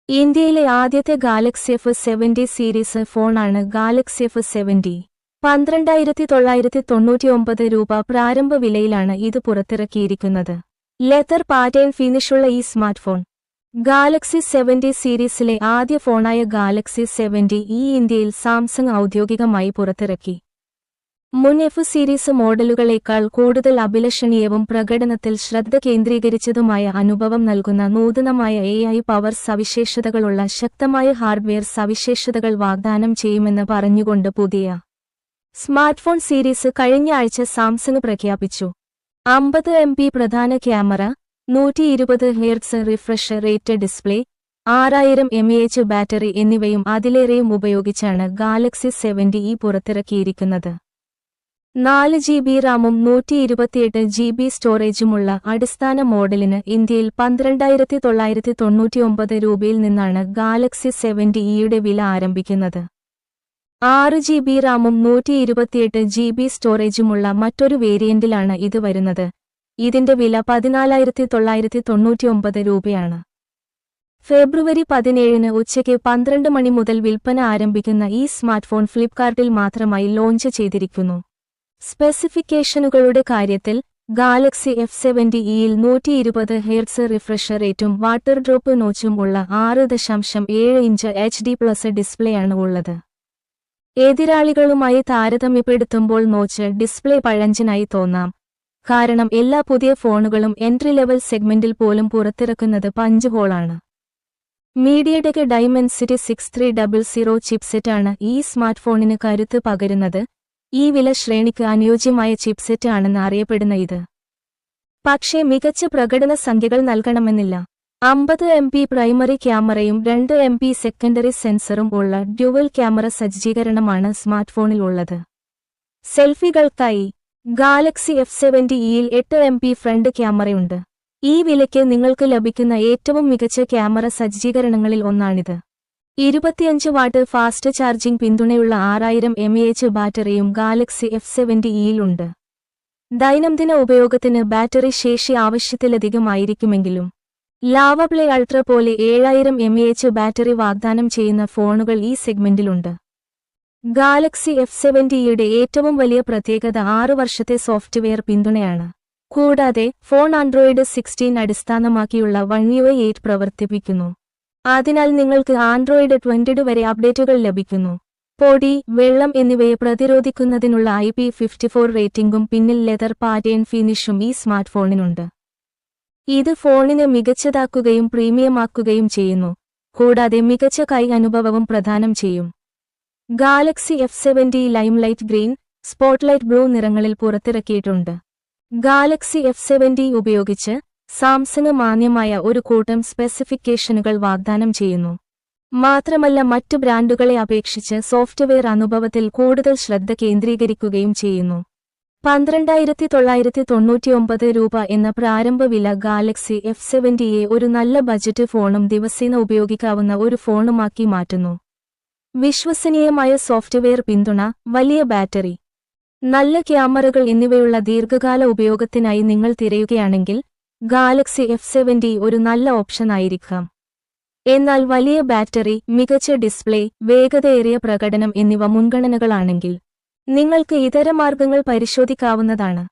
ഇന്ത്യയിലെ ആദ്യത്തെ Galaxy F70 series ഫോണാണ് ഗാലക്സി F70. 12,999 രൂപ പ്രാരംഭ വിലയിലാണ് ഇത് പുറത്തിറക്കിയിരിക്കുന്നത്. ലെതർ പാറ്റേൺ ഫിനിഷുള്ള ഈ സ്മാർട്ട് ഫോൺ ഗാലക്സി 70 സീരീസിലെ ആദ്യ ഫോണായ ഗാലക്സി 70 ഇന്ത്യയിൽ സാംസങ് ഔദ്യോഗികമായി പുറത്തിറക്കി. മുൻ F സീരീസ് മോഡലുകളേക്കാൾ കൂടുതൽ അഭിലഷണീയവും പ്രകടനത്തിൽ ശ്രദ്ധ കേന്ദ്രീകരിച്ചതുമായ അനുഭവം നൽകുന്ന നൂതനമായ AI പവർ സവിശേഷതകളുള്ള ശക്തമായ ഹാർഡ്വെയർ സവിശേഷതകൾ വാഗ്ദാനം ചെയ്യുമെന്ന് പറഞ്ഞുകൊണ്ട് പുതിയ സ്മാർട്ട്ഫോൺ സീരീസ് കഴിഞ്ഞ ആഴ്ച സാംസങ് പ്രഖ്യാപിച്ചു. 50 MP പ്രധാന camera, 120 Hz refresh rate display, 6000 mAh battery എന്നിവയും അതിലേറെയും ഉപയോഗിച്ചാണ് ഗാലക്സി 70 പുറത്തിറക്കിയിരിക്കുന്നത്. 4 GB റാമും 128 GB സ്റ്റോറേജുമുള്ള അടിസ്ഥാന മോഡലിന് ഇന്ത്യയിൽ 12,999 രൂപയിൽ നിന്നാണ് ഗാലക്സി 70 വില ആരംഭിക്കുന്നത്. 6 GB റാമും 128 GB സ്റ്റോറേജുമുള്ള മറ്റൊരു വേരിയന്റിലാണ് ഇത് വരുന്നത്. ഇതിന്റെ വില 14,999 രൂപയാണ്. ഫെബ്രുവരി 17 ഉച്ചയ്ക്ക് 12 മണി മുതൽ വിൽപ്പന ആരംഭിക്കുന്ന ഈ സ്മാർട്ട്ഫോൺ ഫ്ലിപ്കാർട്ടിൽ മാത്രമായി ലോഞ്ച് ചെയ്തിരിക്കുന്നു. സ്പെസിഫിക്കേഷനുകളുടെ കാര്യത്തിൽ ഗാലക്സി F70 120 Hz റിഫ്രഷ് റേറ്റും വാട്ടർ ഡ്രോപ്പ് നോച്ചും ഉള്ള 6.7 ഇഞ്ച് HD+ ഡിസ്പ്ലേയാണ് ഉള്ളത്. എതിരാളികളുമായി താരതമ്യപ്പെടുത്തുമ്പോൾ നോച്ച് ഡിസ്പ്ലേ പഴഞ്ചനായി തോന്നാം. കാരണം എല്ലാ പുതിയ ഫോണുകളും എൻട്രി ലെവൽ സെഗ്മെന്റിൽ പോലും പുറത്തിറക്കുന്നത് പഞ്ച് ഹോളാണ്. മീഡിയടെക് ഡൈമെൻസിറ്റി 6300 ചിപ്സെറ്റാണ് ഈ സ്മാർട്ട്ഫോണിന് കരുത്ത് പകരുന്നത്. ഈ വില ശ്രേണിക്ക് അനുയോജ്യമായ ചിപ്സെറ്റ് ആണെന്ന് അറിയപ്പെടുന്ന ഇത് പക്ഷേ മികച്ച പ്രകടന സംഖ്യകൾ നൽകണമെന്നില്ല. 50 MP പ്രൈമറി ക്യാമറയും 2 MP സെക്കൻഡറി സെൻസറും ഉള്ള ഡ്യുവൽ ക്യാമറ സജ്ജീകരണമാണ് സ്മാർട്ട്ഫോണിൽ ഉള്ളത്. സെൽഫികൾക്കായി ഗാലക്സി F70 8 MP ഫ്രണ്ട് ക്യാമറയുണ്ട്. ഈ വിലയ്ക്ക് നിങ്ങൾക്ക് ലഭിക്കുന്ന ഏറ്റവും മികച്ച ക്യാമറ സജ്ജീകരണങ്ങളിൽ ഒന്നാണിത്. 25 വാട്ട് ഫാസ്റ്റ് ചാർജിംഗ് പിന്തുണയുള്ള 6000 mAh ബാറ്ററിയും ഗാലക്സി F70 ഉണ്ട്. ദൈനംദിന ഉപയോഗത്തിന് ബാറ്ററി ശേഷി ആവശ്യത്തിലധികമായിരിക്കുമെങ്കിലും ലാവ പ്ലേ അൾട്ര പോലെ 7000 mAh ബാറ്ററി വാഗ്ദാനം ചെയ്യുന്ന ഫോണുകൾ ഈ സെഗ്മെന്റിലുണ്ട്. ഗാലക്സി F70 ഏറ്റവും വലിയ പ്രത്യേകത 6 വർഷത്തെ സോഫ്റ്റ്വെയർ പിന്തുണയാണ്. കൂടാതെ ഫോൺ ആൻഡ്രോയിഡ് 16 അടിസ്ഥാനമാക്കിയുള്ള One UI 8 പ്രവർത്തിപ്പിക്കുന്നു. അതിനാൽ നിങ്ങൾക്ക് ആൻഡ്രോയിഡ് 20 വരെ അപ്ഡേറ്റുകൾ ലഭിക്കുന്നു. പൊടി, വെള്ളം എന്നിവയെ പ്രതിരോധിക്കുന്നതിനുള്ള IP54 റേറ്റിംഗും പിന്നിൽ ലെതർ പാറ്റേൺ ഫിനിഷും ഈ സ്മാർട്ട്ഫോണിനുണ്ട്. ഇത് ഫോണിനെ മികച്ചതാക്കുകയും പ്രീമിയമാക്കുകയും ചെയ്യുന്നു. കൂടാതെ മികച്ച കൈ അനുഭവവും പ്രദാനം ചെയ്യും. Galaxy F70 limelight green, spotlight blue നിറങ്ങളിൽ പുറത്തിറക്കിയിട്ടുണ്ട്. ഗാലക്സി F70 ഉപയോഗിച്ച് സാംസങ് മാന്യമായ ഒരു കൂട്ടം സ്പെസിഫിക്കേഷനുകൾ വാഗ്ദാനം ചെയ്യുന്നു. മാത്രമല്ല മറ്റു ബ്രാൻഡുകളെ അപേക്ഷിച്ച് സോഫ്റ്റ്വെയർ അനുഭവത്തിൽ കൂടുതൽ ശ്രദ്ധ കേന്ദ്രീകരിക്കുകയും ചെയ്യുന്നു. 12,999 രൂപ എന്ന പ്രാരംഭ വില ഗാലക്സി F70 ഒരു നല്ല ബജറ്റ് ഫോണും ദിവസേന ഉപയോഗിക്കാവുന്ന ഒരു ഫോണുമാക്കി മാറ്റുന്നു. വിശ്വസനീയമായ സോഫ്റ്റ്വെയർ പിന്തുണ, വലിയ ബാറ്ററി, നല്ല ക്യാമറകൾ എന്നിവയുള്ള ദീർഘകാല ഉപയോഗത്തിനായി നിങ്ങൾ തിരയുകയാണെങ്കിൽ ഗാലക്സി F70 ഒരു നല്ല ഓപ്ഷനായിരിക്കാം. എന്നാൽ വലിയ ബാറ്ററി, മികച്ച ഡിസ്പ്ലേ, വേഗതയേറിയ പ്രകടനം എന്നിവ മുൻഗണനകളാണെങ്കിൽ നിങ്ങൾക്ക് ഇതര മാർഗങ്ങൾ പരിശോധിക്കാവുന്നതാണ്.